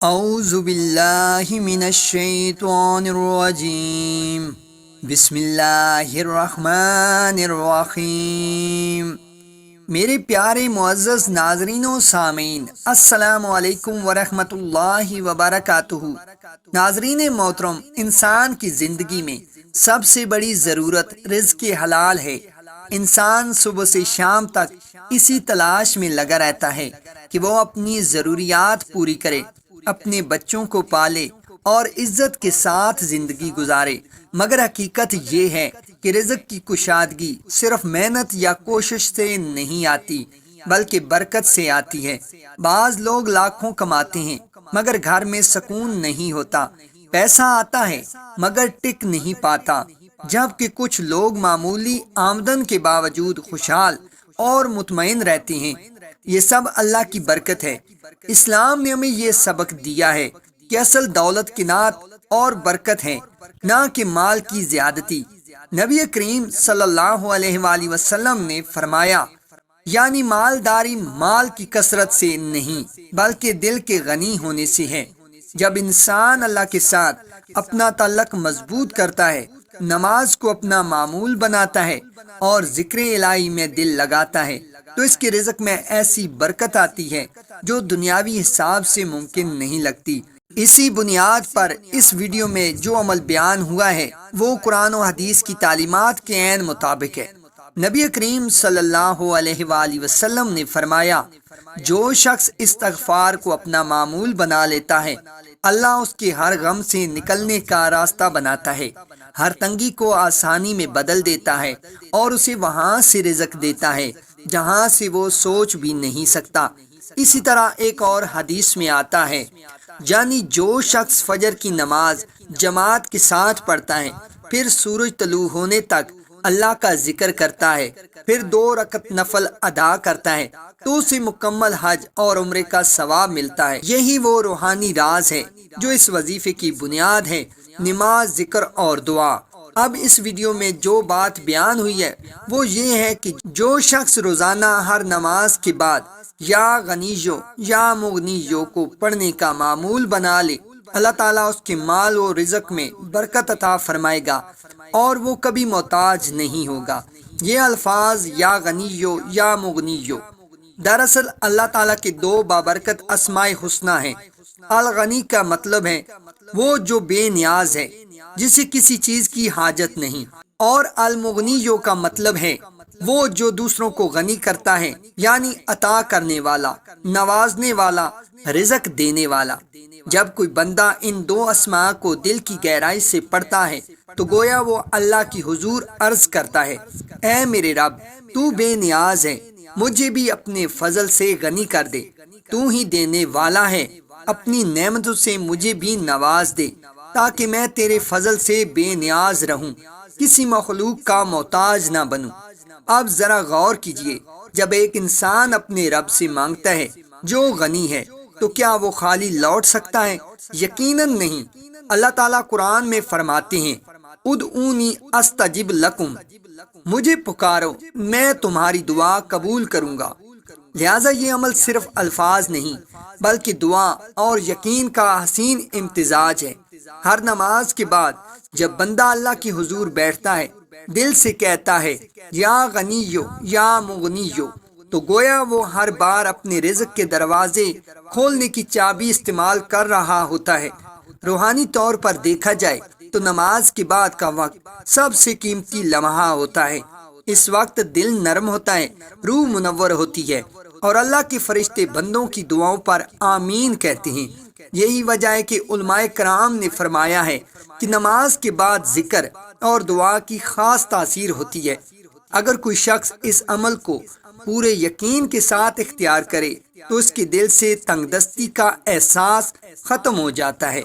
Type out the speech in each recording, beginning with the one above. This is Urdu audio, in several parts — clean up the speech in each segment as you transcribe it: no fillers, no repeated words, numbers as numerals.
اعوذ باللہ من الشیطان الرجیم بسم اللہ الرحمن الرحیم۔ میرے پیارے معزز ناظرین و سامعین، السلام علیکم ورحمۃ اللہ وبرکاتہ۔ ناظرین محترم، انسان کی زندگی میں سب سے بڑی ضرورت رزق حلال ہے۔ انسان صبح سے شام تک اسی تلاش میں لگا رہتا ہے کہ وہ اپنی ضروریات پوری کرے، اپنے بچوں کو پالے اور عزت کے ساتھ زندگی گزارے، مگر حقیقت یہ ہے کہ رزق کی کشادگی صرف محنت یا کوشش سے نہیں آتی بلکہ برکت سے آتی ہے۔ بعض لوگ لاکھوں کماتے ہیں مگر گھر میں سکون نہیں ہوتا، پیسہ آتا ہے مگر ٹک نہیں پاتا، جبکہ کچھ لوگ معمولی آمدن کے باوجود خوشحال اور مطمئن رہتے ہیں۔ یہ سب اللہ کی برکت ہے۔ اسلام نے ہمیں یہ سبق دیا ہے کہ اصل دولت قناعت اور برکت ہے، نہ کہ مال کی زیادتی۔ نبی کریم صلی اللہ علیہ وآلہ وسلم نے فرمایا، یعنی مالداری مال کی کثرت سے نہیں بلکہ دل کے غنی ہونے سے ہے۔ جب انسان اللہ کے ساتھ اپنا تعلق مضبوط کرتا ہے، نماز کو اپنا معمول بناتا ہے اور ذکر الہی میں دل لگاتا ہے، تو اس کے رزق میں ایسی برکت آتی ہے جو دنیاوی حساب سے ممکن نہیں لگتی۔ اسی بنیاد پر اس ویڈیو میں جو عمل بیان ہوا ہے وہ قرآن و حدیث کی تعلیمات کے عین مطابق ہے۔ نبی کریم صلی اللہ علیہ وآلہ وسلم نے فرمایا، جو شخص استغفار کو اپنا معمول بنا لیتا ہے، اللہ اس کے ہر غم سے نکلنے کا راستہ بناتا ہے، ہر تنگی کو آسانی میں بدل دیتا ہے اور اسے وہاں سے رزق دیتا ہے جہاں سے وہ سوچ بھی نہیں سکتا۔ اسی طرح ایک اور حدیث میں آتا ہے، یعنی جو شخص فجر کی نماز جماعت کے ساتھ پڑھتا ہے، پھر سورج طلوع ہونے تک اللہ کا ذکر کرتا ہے، پھر 2 رکعت نفل ادا کرتا ہے، تو اسے مکمل حج اور عمرے کا ثواب ملتا ہے۔ یہی وہ روحانی راز ہے جو اس وظیفے کی بنیاد ہے، نماز، ذکر اور دعا۔ اب اس ویڈیو میں جو بات بیان ہوئی ہے وہ یہ ہے کہ جو شخص روزانہ ہر نماز کے بعد یا غنیو یا مغنیو کو پڑھنے کا معمول بنا لے، اللہ تعالیٰ اس کے مال و رزق میں برکت عطا فرمائے گا اور وہ کبھی محتاج نہیں ہوگا۔ یہ الفاظ یا غنیو یا مغنیو دراصل اللہ تعالیٰ کے 2 بابرکت اسماء حسنی ہیں۔ الغنی کا مطلب ہے وہ جو بے نیاز ہے، جسے کسی چیز کی حاجت نہیں، اور المغنیو کا مطلب ہے وہ جو دوسروں کو غنی کرتا ہے، یعنی عطا کرنے والا، نوازنے والا، رزق دینے والا۔ جب کوئی بندہ ان 2 اسماء کو دل کی گہرائی سے پڑھتا ہے تو گویا وہ اللہ کی حضور عرض کرتا ہے، اے میرے رب، تو بے نیاز ہے، مجھے بھی اپنے فضل سے غنی کر دے، تو ہی دینے والا ہے، اپنی نعمتوں سے مجھے بھی نواز دے تاکہ میں تیرے فضل سے بے نیاز رہوں، کسی مخلوق کا محتاج نہ بنوں۔ اب ذرا غور کیجئے، جب ایک انسان اپنے رب سے مانگتا ہے جو غنی ہے تو کیا وہ خالی لوٹ سکتا ہے؟ یقیناً نہیں۔ اللہ تعالیٰ قرآن میں فرماتے ہیں، ادعونی استجب لکم، مجھے پکارو میں تمہاری دعا قبول کروں گا۔ لہٰذا یہ عمل صرف الفاظ نہیں بلکہ دعا اور یقین کا حسین امتزاج ہے۔ ہر نماز کے بعد جب بندہ اللہ کی حضور بیٹھتا ہے، دل سے کہتا ہے یا غنیو یا مغنیو، تو گویا وہ ہر بار اپنے رزق کے دروازے کھولنے کی چابی استعمال کر رہا ہوتا ہے۔ روحانی طور پر دیکھا جائے تو نماز کے بعد کا وقت سب سے قیمتی لمحہ ہوتا ہے۔ اس وقت دل نرم ہوتا ہے، روح منور ہوتی ہے اور اللہ کے فرشتے بندوں کی دعاؤں پر آمین کہتے ہیں۔ یہی وجہ ہے کہ علماء کرام نے فرمایا ہے کہ نماز کے بعد ذکر اور دعا کی خاص تاثیر ہوتی ہے۔ اگر کوئی شخص اس عمل کو پورے یقین کے ساتھ اختیار کرے تو اس کے دل سے تنگ دستی کا احساس ختم ہو جاتا ہے،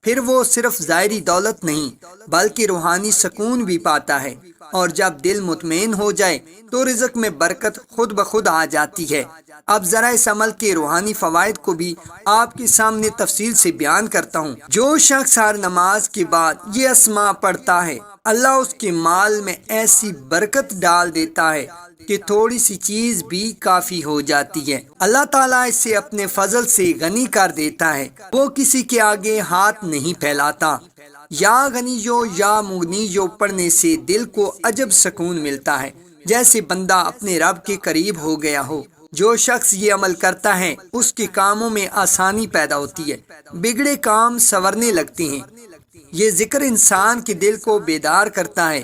پھر وہ صرف ظاہری دولت نہیں بلکہ روحانی سکون بھی پاتا ہے، اور جب دل مطمئن ہو جائے تو رزق میں برکت خود بخود آ جاتی ہے۔ اب ذرا اس عمل کے روحانی فوائد کو بھی آپ کے سامنے تفصیل سے بیان کرتا ہوں۔ جو شخص ہر نماز کے بعد یہ اسماء پڑھتا ہے، اللہ اس کے مال میں ایسی برکت ڈال دیتا ہے کہ تھوڑی سی چیز بھی کافی ہو جاتی ہے۔ اللہ تعالیٰ اسے اپنے فضل سے غنی کر دیتا ہے، وہ کسی کے آگے ہاتھ نہیں پھیلاتا۔ یا غنی جو یا مغنی جو پڑھنے سے دل کو عجب سکون ملتا ہے، جیسے بندہ اپنے رب کے قریب ہو گیا ہو۔ جو شخص یہ عمل کرتا ہے اس کے کاموں میں آسانی پیدا ہوتی ہے، بگڑے کام سنورنے لگتے ہیں۔ یہ ذکر انسان کے دل کو بیدار کرتا ہے،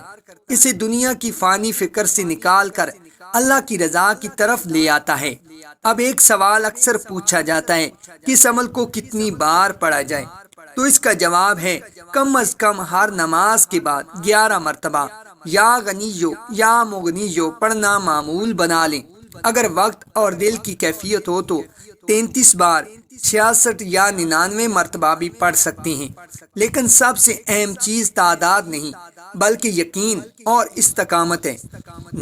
اسے دنیا کی فانی فکر سے نکال کر اللہ کی رضا کی طرف لے آتا ہے۔ اب ایک سوال اکثر پوچھا جاتا ہے کہ اس عمل کو کتنی بار پڑھا جائے، تو اس کا جواب ہے کم از کم ہر نماز کے بعد 11 مرتبہ یا غنیو یا مغنیو پڑھنا معمول بنا لیں۔ اگر وقت اور دل کی کیفیت ہو تو 33 بار، 66 یا 99 مرتبہ بھی پڑھ سکتے ہیں، لیکن سب سے اہم چیز تعداد نہیں بلکہ یقین اور استقامت ہے۔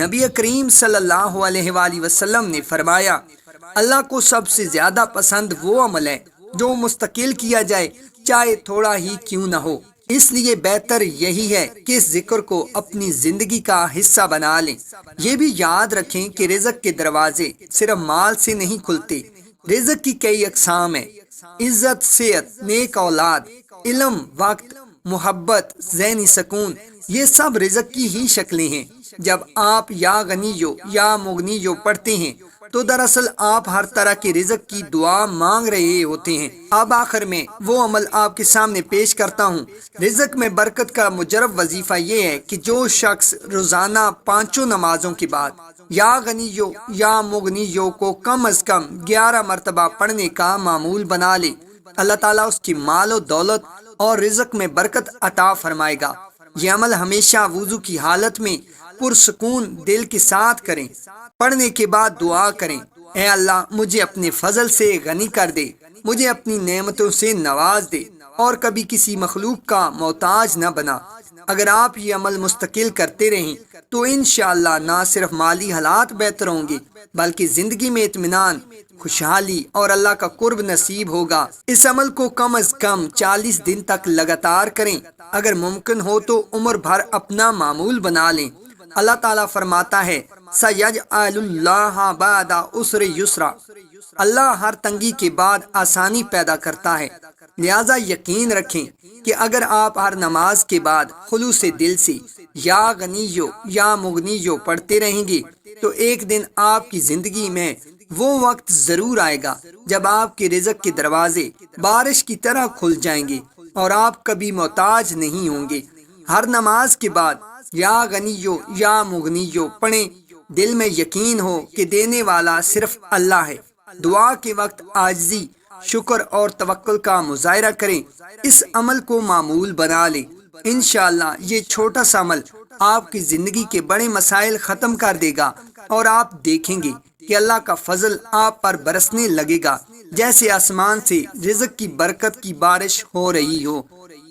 نبی کریم صلی اللہ علیہ وآلہ وسلم نے فرمایا، اللہ کو سب سے زیادہ پسند وہ عمل ہے جو مستقل کیا جائے، چاہے تھوڑا ہی کیوں نہ ہو۔ اس لیے بہتر یہی ہے کہ اس ذکر کو اپنی زندگی کا حصہ بنا لیں۔ یہ بھی یاد رکھیں کہ رزق کے دروازے صرف مال سے نہیں کھلتے، رزق کی کئی اقسام ہیں۔ عزت، صحت، نیک اولاد، علم، وقت، محبت، ذہنی سکون، یہ سب رزق کی ہی شکلیں ہیں۔ جب آپ یا غنیو یا مغنیو پڑھتے ہیں تو دراصل آپ ہر طرح کے رزق کی دعا مانگ رہے ہوتے ہیں۔ اب آخر میں وہ عمل آپ کے سامنے پیش کرتا ہوں۔ رزق میں برکت کا مجرب وظیفہ یہ ہے کہ جو شخص روزانہ 5 نمازوں کے بعد یا غنیو یا مغنیو کو کم از کم 11 مرتبہ پڑھنے کا معمول بنا لے، اللہ تعالیٰ اس کی مال و دولت اور رزق میں برکت عطا فرمائے گا۔ یہ عمل ہمیشہ وضو کی حالت میں پرسکون دل کے ساتھ کریں۔ پڑھنے کے بعد دعا کریں، اے اللہ مجھے اپنے فضل سے غنی کر دے، مجھے اپنی نعمتوں سے نواز دے اور کبھی کسی مخلوق کا محتاج نہ بنا۔ اگر آپ یہ عمل مستقل کرتے رہیں تو انشاءاللہ نہ صرف مالی حالات بہتر ہوں گے بلکہ زندگی میں اطمینان، خوشحالی اور اللہ کا قرب نصیب ہوگا۔ اس عمل کو کم از کم 40 دن تک لگاتار کریں، اگر ممکن ہو تو عمر بھر اپنا معمول بنا لیں۔ اللہ تعالیٰ فرماتا ہے سَيَجْعَلُ اللَّهُ بَعْدَ عُسْرٍ يُسْرًا، اللہ ہر تنگی کے بعد آسانی پیدا کرتا ہے۔ لہٰذا یقین رکھیں کہ اگر آپ ہر نماز کے بعد خلوص دل سے یا غنیو یا مغنیو پڑھتے رہیں گے تو ایک دن آپ کی زندگی میں وہ وقت ضرور آئے گا جب آپ کے رزق کے دروازے بارش کی طرح کھل جائیں گے اور آپ کبھی محتاج نہیں ہوں گے۔ ہر نماز کے بعد یا غنیو یا مغنیو پڑھیں، دل میں یقین ہو کہ دینے والا صرف اللہ ہے۔ دعا کے وقت عاجزی، شکر اور توکل کا مظاہرہ کریں، اس عمل کو معمول بنا لیں۔ انشاءاللہ یہ چھوٹا سا عمل آپ کی زندگی کے بڑے مسائل ختم کر دے گا اور آپ دیکھیں گے کہ اللہ کا فضل آپ پر برسنے لگے گا جیسے آسمان سے رزق کی برکت کی بارش ہو رہی ہو۔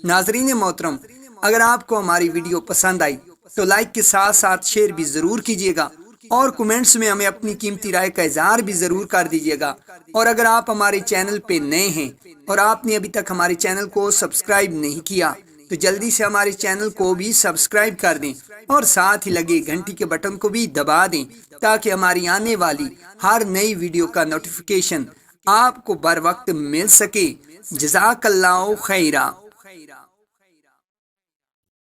ناظرین محترم، اگر آپ کو ہماری ویڈیو پسند آئی تو لائک کے ساتھ ساتھ شیئر بھی ضرور کیجیے گا اور کومنٹس میں ہمیں اپنی قیمتی رائے کا اظہار بھی ضرور کر دیجیے گا۔ اور اگر آپ ہمارے چینل پہ نئے ہیں اور آپ نے ابھی تک ہمارے چینل کو سبسکرائب نہیں کیا تو جلدی سے ہمارے چینل کو بھی سبسکرائب کر دیں اور ساتھ ہی لگے گھنٹی کے بٹن کو بھی دبا دیں تاکہ ہماری آنے والی ہر نئی ویڈیو کا نوٹیفیکیشن آپ کو بر وقت مل سکے۔ جزاک اللہ خیرہ۔